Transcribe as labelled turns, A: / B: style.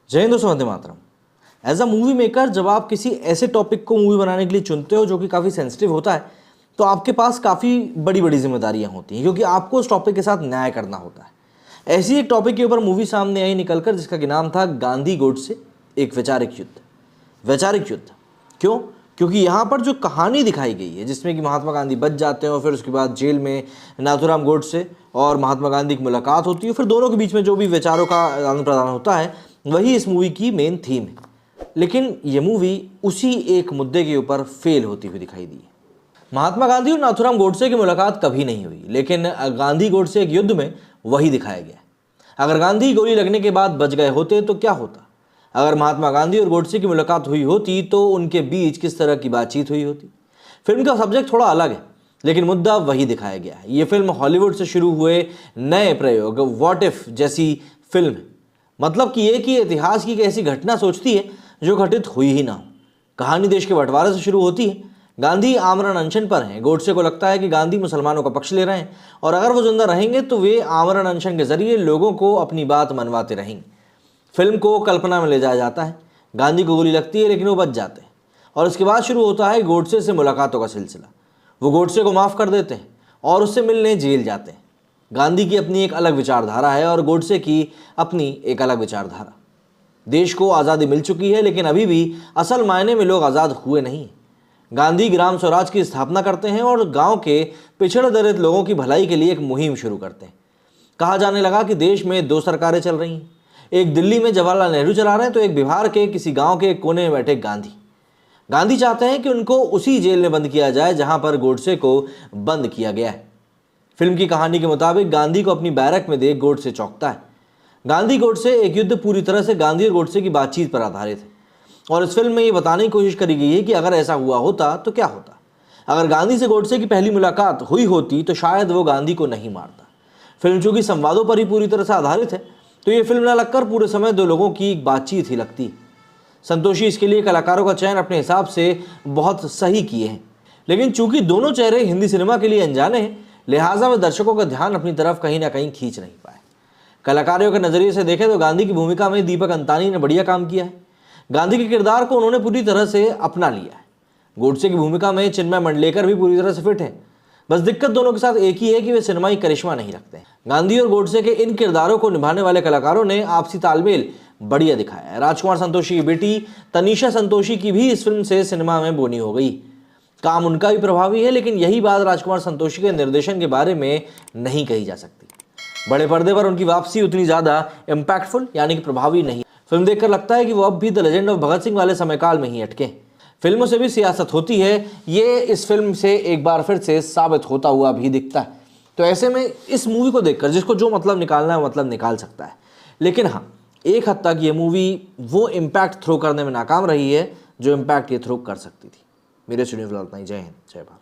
A: जय हिंद दोस्तों, Vande Mataram. As a movie maker जब आप किसी ऐसे टॉपिक को मूवी बनाने के लिए चुनते हो जो कि काफ़ी सेंसिटिव होता है, तो आपके पास काफ़ी बड़ी बड़ी जिम्मेदारियां होती हैं क्योंकि आपको उस टॉपिक के साथ न्याय करना होता है। ऐसी एक टॉपिक के ऊपर मूवी सामने आई निकलकर जिसका कि नाम था गांधी गोडसे एक वैचारिक युद्ध। वैचारिक युद्ध क्यों? क्योंकि यहाँ पर जो कहानी दिखाई गई है जिसमें कि महात्मा गांधी बच जाते हैं और फिर उसके बाद जेल में नाथूराम गोडसे और महात्मा गांधी की मुलाकात होती है, फिर दोनों के बीच में जो भी विचारों का आदान प्रदान होता है वही इस मूवी की मेन थीम है। लेकिन ये मूवी उसी एक मुद्दे के ऊपर फेल होती हुई दिखाई दी है। महात्मा गांधी और नाथूराम गोडसे की मुलाकात कभी नहीं हुई, लेकिन गांधी गोडसे एक युद्ध में वही दिखाया गया। अगर गांधी गोली लगने के बाद बच गए होते तो क्या होता? अगर महात्मा गांधी और गोडसे की मुलाकात हुई होती तो उनके बीच किस तरह की बातचीत हुई होती? फिल्म का सब्जेक्ट थोड़ा अलग है लेकिन मुद्दा वही दिखाया गया है। ये फिल्म हॉलीवुड से शुरू हुए नए प्रयोग व्हाट इफ जैसी फिल्म है। मतलब कि ये कि इतिहास की एक ऐसी घटना सोचती है जो घटित हुई ही ना हो। कहानी देश के बंटवारे से शुरू होती है। गांधी आमरण अनशन पर हैं। गोडसे को लगता है कि गांधी मुसलमानों का पक्ष ले रहे हैं और अगर वो जिंदा रहेंगे तो वे आमरण अनशन के जरिए लोगों को अपनी बात मनवाते रहेंगे। फिल्म को कल्पना में ले जाया जाता है। गांधी को गोली लगती है लेकिन वो बच जाते हैं और इसके बाद शुरू होता है गोडसे से मुलाकातों का सिलसिला। वो गोडसे को माफ़ कर देते हैं और उससे मिलने जेल जाते हैं। गांधी की अपनी एक अलग विचारधारा है और गोडसे की अपनी एक अलग विचारधारा। देश को आज़ादी मिल चुकी है लेकिन अभी भी असल मायने में लोग आज़ाद हुए नहीं। गांधी ग्राम स्वराज की स्थापना करते हैं और गांव के पिछड़े दलित लोगों की भलाई के लिए एक मुहिम शुरू करते हैं। कहा जाने लगा कि देश में दो सरकारें चल रही हैं, एक दिल्ली में जवाहरलाल नेहरू चला रहे हैं तो एक बिहार के किसी गांव के कोने में बैठे गांधी। गांधी चाहते हैं कि उनको उसी जेल में बंद किया जाए जहां पर गोडसे को बंद किया गया है। फिल्म की कहानी के मुताबिक गांधी को अपनी बैरक में देख गोडसे चौंकता है। गांधी गोडसे एक युद्ध पूरी तरह से गांधी और गोडसे की बातचीत पर आधारित है और इस फिल्म में ये बताने की कोशिश करी गई है कि अगर ऐसा हुआ होता तो क्या होता। अगर गांधी से गोडसे की पहली मुलाकात हुई होती तो शायद वो गांधी को नहीं मारता। फिल्म चूंकि संवादों पर ही पूरी तरह से आधारित है तो ये फिल्म ना लगकर पूरे समय दो लोगों की बातचीत ही लगती है। संतोषी इसके लिए कलाकारों का चयन अपने हिसाब से बहुत सही किए हैं, लेकिन चूंकि दोनों चेहरे हिंदी सिनेमा के लिए अनजाने हैं लिहाजा वे दर्शकों का ध्यान अपनी तरफ कहीं ना कहीं खींच नहीं पाए। कलाकारों के नजरिए से देखें तो गांधी की भूमिका में दीपक अंतानी ने बढ़िया काम किया है। गांधी के किरदार को उन्होंने पूरी तरह से अपना लिया है। गोडसे की भूमिका में चिन्मय मंडलेकर भी पूरी तरह से फिट है। बस दिक्कत दोनों के साथ एक ही है कि वे सिनेमाई करिश्मा नहीं रखते। गांधी और गोडसे के इन किरदारों को निभाने वाले कलाकारों ने आपसी तालमेल बढ़िया दिखाया है। राजकुमार संतोषी की बेटी तनीषा संतोषी की भी इस फिल्म से सिनेमा में बोनी हो गई। काम उनका भी प्रभावी है, लेकिन यही बात राजकुमार संतोषी के निर्देशन के बारे में नहीं कही जा सकती। बड़े पर्दे पर उनकी वापसी उतनी ज़्यादा इम्पैक्टफुल यानी कि प्रभावी नहीं। फिल्म देखकर लगता है कि वो अब भी the legend of Bhagat Singh वाले समयकाल में ही अटके। फिल्मों से भी सियासत होती है, ये इस फिल्म से एक बार फिर से साबित होता हुआ भी दिखता है। तो ऐसे में इस मूवी को देखकर जिसको जो मतलब निकालना है मतलब निकाल सकता है, लेकिन हाँ एक हद तक ये मूवी वो इम्पैक्ट थ्रो करने में नाकाम रही है जो इम्पैक्ट ये थ्रो कर सकती थी। मेरे स्टूडियो फिलहाल इतना ही। जय हिंद, जय भारत।